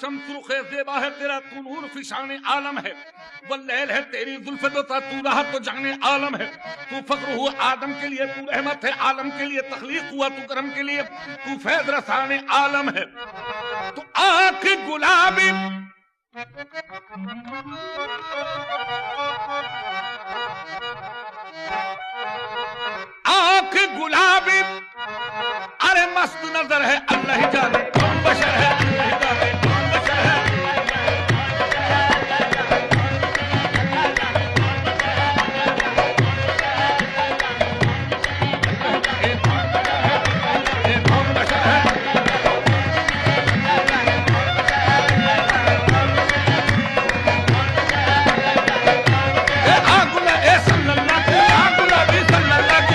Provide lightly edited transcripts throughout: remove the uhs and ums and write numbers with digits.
شمس رخ زیبا ہے تیرا تو نور فشان عالم ہے، واللیل ہے تیری زلف دوتا تو رہا تو جانے عالم ہے، تو فخر ہوا آدم کے لیے، تو رحمت ہے عالم کے لیے، تخلیق ہوا تو کرم کے لیے، تو فیض رسان عالم ہے، تو آنکھ گلابی آنکھ گلابی ارے مست نظر ہے، اللہ جانے کون بشر ہے، اللہ جانے کون بشر ہے، کون بشر ہے، صلی اللہ کی گلابی صلی اللہ کی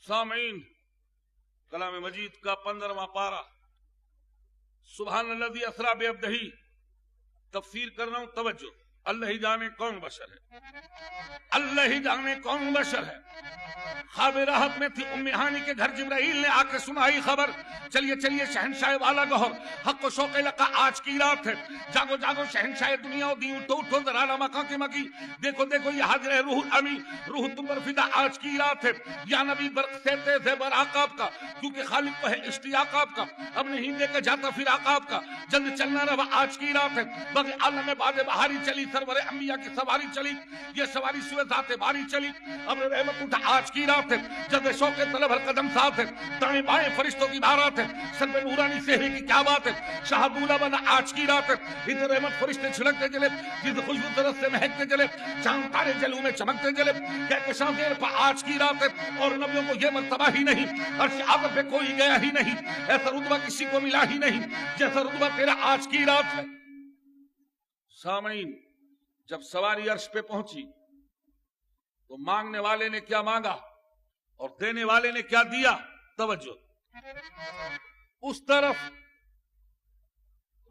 سامعین، کلام مجید کا 15واں پارہ سبحان الذی اسری بعبدہ تفسیر کر رہا ہوں، توجہ، اللہ ہی جانے کون بشر ہے، اللہ ہی جانے کون بشر ہے۔ خواب راحت میں تھی ام ہانی کے گھر، جبرائیل نے آ کے سنائی خبر، چلیے چلیے شہنشاہ والا گہر، حق و شوق لقا آج کی رات ہے، جاگو جاگو شہنشاہ دنیا و دین، اٹھو اٹھو ذرا لمکا کے مکی، دیکھو دیکھو یہ حاضر ہے روح الامی، روح تم پر فدا آج کی رات ہے، یا نبی برق سے تیز ہے براق آپ کا، کیونکہ خالق کو ہے اشتیاق آپ کا، اب نہیں دیکھا جاتا فراق آپ کا، جلد چلنا رہا آج کی رات ہے، باقی عالم میں باز بہاری چلی، سرور انبیاء کی سواری چلی، یہ سواری سوئے ذات باری چلی، اب رحمت اٹھا آج کی رات ہے، جب شوق طلب ہر قدم ساتھ ہے، دائیں بائیں فرشتوں کی بارات ہے، سر پہ نورانی سہرے کی کیا بات ہے، شاہ دولا بنا آج کی رات ہے، ادھر رحمت فرشتے چھلکتے چلے، جس خوشبو درست سے مہکتے چلے، چاند تارے جلو میں چمکتے چلے، کہکشاں دیر پا آج کی رات ہے، اور نبیوں کو یہ مرتبہ ہی نہیں، عرش آدم پہ کوئی گیا ہی نہیں، ایسا رتبہ کسی کو ملا ہی نہیں جیسا رتبہ تیرا آج کی رات ہے۔ سامعین، جب سواری عرش پہ پہنچی تو مانگنے والے نے کیا مانگا اور دینے والے نے کیا دیا، توجہ، اس طرف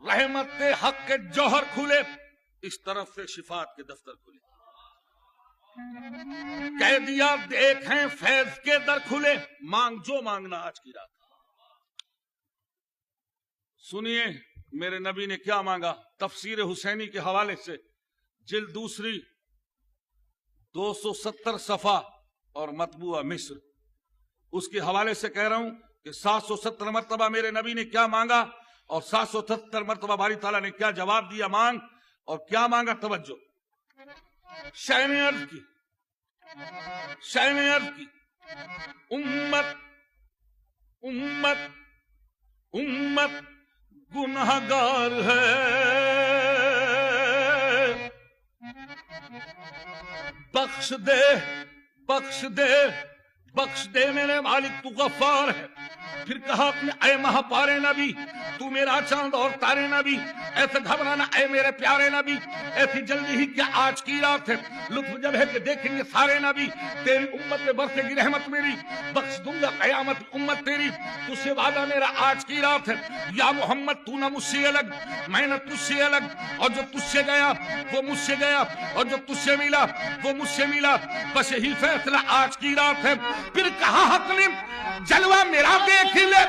رحمت حق کے جوہر کھلے، اس طرف سے شفاعت کے دفتر کھلے، کہہ دیا دیکھیں فیض کے در کھلے، مانگ جو مانگنا آج کی رات۔ سنیے میرے نبی نے کیا مانگا، تفسیر حسینی کے حوالے سے جلد دوسری 270 صفحہ اور مطبوعہ مصر، اس کے حوالے سے کہہ رہا ہوں کہ 770 مرتبہ میرے نبی نے کیا مانگا اور 770 مرتبہ باری تعالیٰ نے کیا جواب دیا مانگ، اور کیا مانگا، توجہ، شاہ نے عرض کی امت امت امت گنہگار ہے، بخش دے بخش دے بخش دے میرے مالک، تو غفار ہے۔ پھر کہا اپنے اے مہا پارے نبی، تو میرا چاند اور تارے نبی، ایسے گھبرانا اے میرے پیارے نبی، ایسی جلدی ہی کیا آج کی رات ہے، لطف جب ہے کہ دیکھیں گے سارے نبی، تیری امت میں برسے گی رحمت میری، بخش دوں گا قیامت امت تیری، تجھ سے وعدہ میرا آج کی رات ہے، یا محمد تو نہ مجھ سے الگ، میں نہ تجھ سے الگ، اور جو تجھ سے گیا وہ مجھ سے گیا، اور جو تجھ سے ملا وہ مجھ سے ملا، بس یہی فیصلہ آج کی رات ہے۔ پھر کہا حق نے جلوہ میرا دیکھ لے،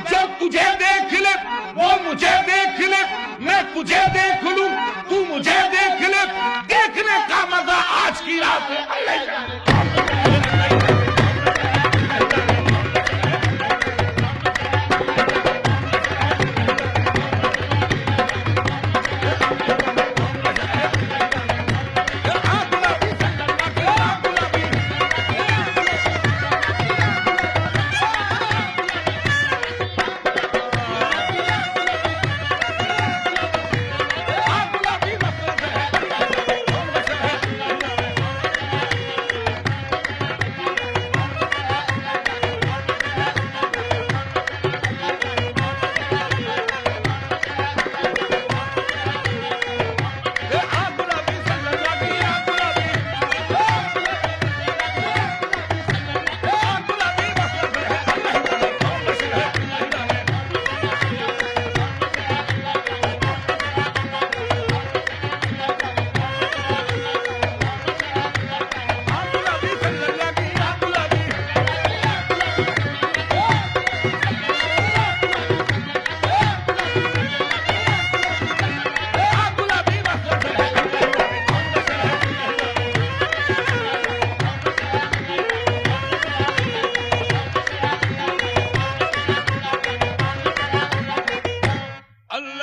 جو تجھے دیکھ لے وہ مجھے دیکھ لے، میں تجھے دیکھ لوں تو مجھے دیکھ لے، دیکھنے کا مزہ آج کی رات ہے۔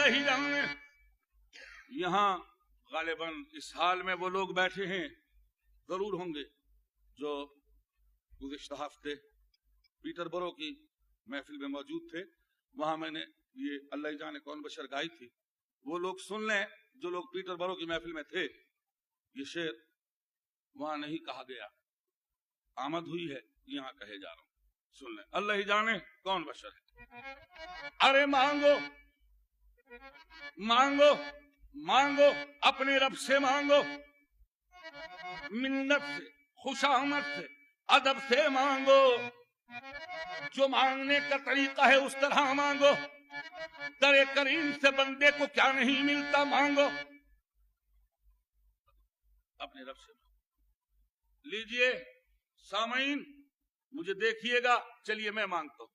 اللہ ہی جانے یہاں غالباً اس حال میں وہ لوگ بیٹھے ہیں ضرور ہوں گے جو گزشتہ ہفتے پیٹر برو کی محفل میں موجود تھے. وہاں میں نے یہ اللہ ہی جانے کون بشر گائی تھی. وہ لوگ سن لیں جو لوگ پیٹر برو کی محفل میں تھے. یہ شعر وہاں نہیں کہا گیا, آمد ہوئی ہے, یہاں کہے جا رہا ہوں. سن لیں. اللہ ہی جانے کون بشر ہے. ارے مانگو مانگو مانگو اپنے رب سے مانگو, منت سے خوشامد سے ادب سے مانگو. جو مانگنے کا طریقہ ہے اس طرح مانگو. در کریم سے بندے کو کیا نہیں ملتا, مانگو اپنے رب سے. لیجئے سامعین مجھے دیکھیے گا, چلیے میں مانگتا ہوں.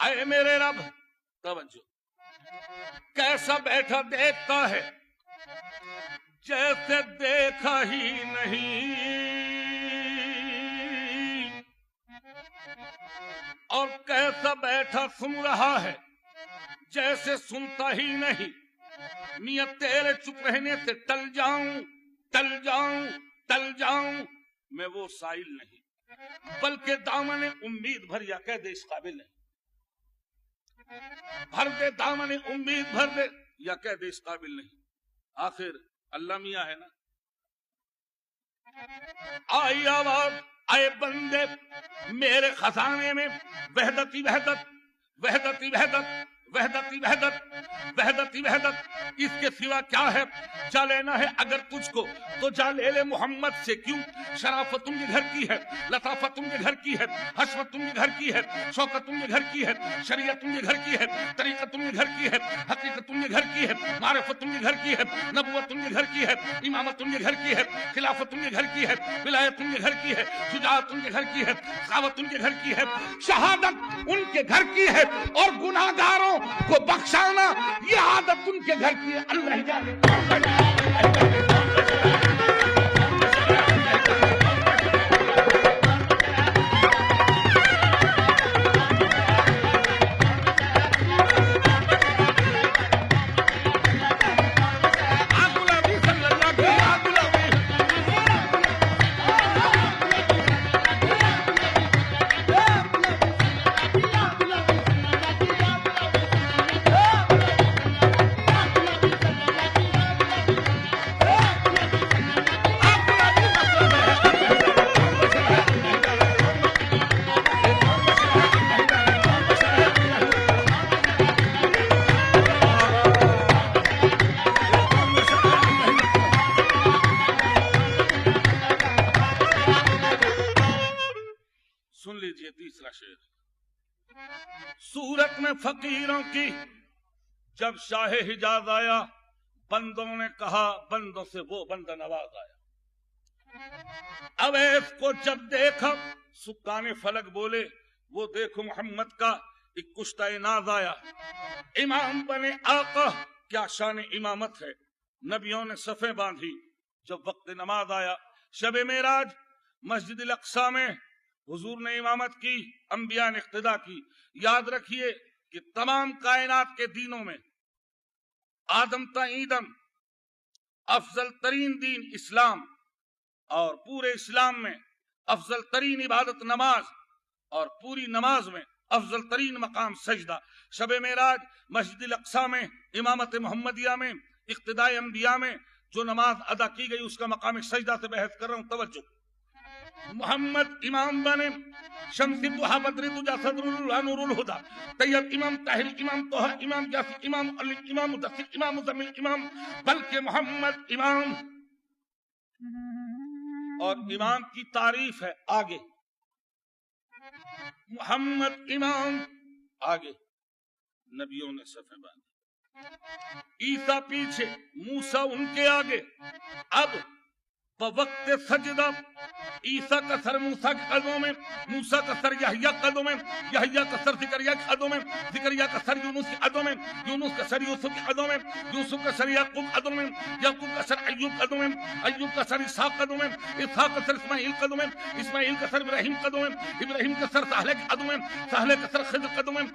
اے میرے رب, توجہ, کیسا بیٹھا دیکھتا ہے جیسے دیکھا ہی نہیں, اور کیسا بیٹھا سن رہا ہے جیسے سنتا ہی نہیں. میاں تیرے چپ رہنے سے ٹل جاؤں ٹل جاؤں ٹل جاؤں, میں وہ سائل نہیں بلکہ دامن امید بھر یا کہہ دے اس قابل نہیں. بھر دے دامن امید بھر دے یا کہہ دے اس قابل نہیں. آخر اللہ میاں ہے نا. آئی آواز, اے بندے میرے خزانے میں وحدتی وحدت وحدتی وحدت وحدتی وحدت وحدتی وحدت, اس کے سوا کیا ہے. جا لینا ہے اگر تجھ کو تو جا لے لے محمد سے. کیوں؟ شرافت تم کے گھر کی ہے, لطافت تم کے گھر کی ہے, حشمت تم کے گھر کی ہے, شوکت تم کے گھر کی ہے, شریعت تم کے گھر کی ہے, طریقت تم کے گھر کی ہے, حقیقت تم کے گھر کی ہے, معرفت تم کے گھر کی ہے, نبوت تم کے گھر کی ہے, امامت تم کے گھر کی ہے, خلافت تم کے گھر کی ہے, ولایت تم کے گھر کی ہے, شجاعت تم کے گھر کی ہے, سخاوت تم کے گھر کی ہے, شہادت ان کے گھر کی ہے, اور گناہگاروں کو بخشانا یہ عادت ان کے گھر کی ہے. اللہ جانے سورت میں فقیروں کی جب شاہ حجاز آیا, بندوں نے کہا بندوں سے وہ بندہ نواز آیا. اویس کو جب دیکھا سکان فلک بولے وہ دیکھو محمد کا ایک کشتہ ناز آیا. امام بنے آقا کیا شان امامت ہے. نبیوں نے صفیں باندھی جب وقت نماز آیا. شب معراج مسجد الاقصی میں حضور نے امامت کی, انبیاء نے اقتدا کی. یاد رکھیے کہ تمام کائنات کے دینوں میں آدم تا ایدم افضل ترین دین اسلام, اور پورے اسلام میں افضل ترین عبادت نماز, اور پوری نماز میں افضل ترین مقام سجدہ. شب معراج مسجد الاقصی میں امامت محمدیہ میں اقتداء انبیاء میں جو نماز ادا کی گئی اس کا مقام سجدہ سے بحث کر رہا ہوں. توجہ, محمد امام بنے, شمس الضحیٰ بدر دجا صدر اللہ نور الہدیٰ, طیب امام, طاہر امام, طہ امام, یاسر امام, علی امام, مدثر امام, مزمل امام, بلکہ محمد امام. اور امام کی تعریف ہے آگے, محمد امام آگے. نبیوں نے صفیں باندھی, عیسیٰ پیچھے, موسیٰ ان کے آگے. اب بوقت سجدہ عیسیٰ کا سر موسیٰ کے قدموں میں, موسیٰ کا سر یحییٰ کے قدموں میں, یحییٰ کا سر زکریا کے قدموں میں, زکریا کا سر یونس کے قدموں میں, یونس کا سر یوسف کے قدموں میں, یوسف کا سر یعقوب کے قدموں میں, یعقوب کا سر ایوب کے قدموں میں, ایوب کا سر اسحاق کے قدموں میں, اسحاق کا سر اسماعیل کے قدموں میں, اسماعیل کا سر ابراہیم کے قدموں میں, ابراہیم کا سر صالح کے قدموں میں, صالح کا سر خضر کے قدموں میں,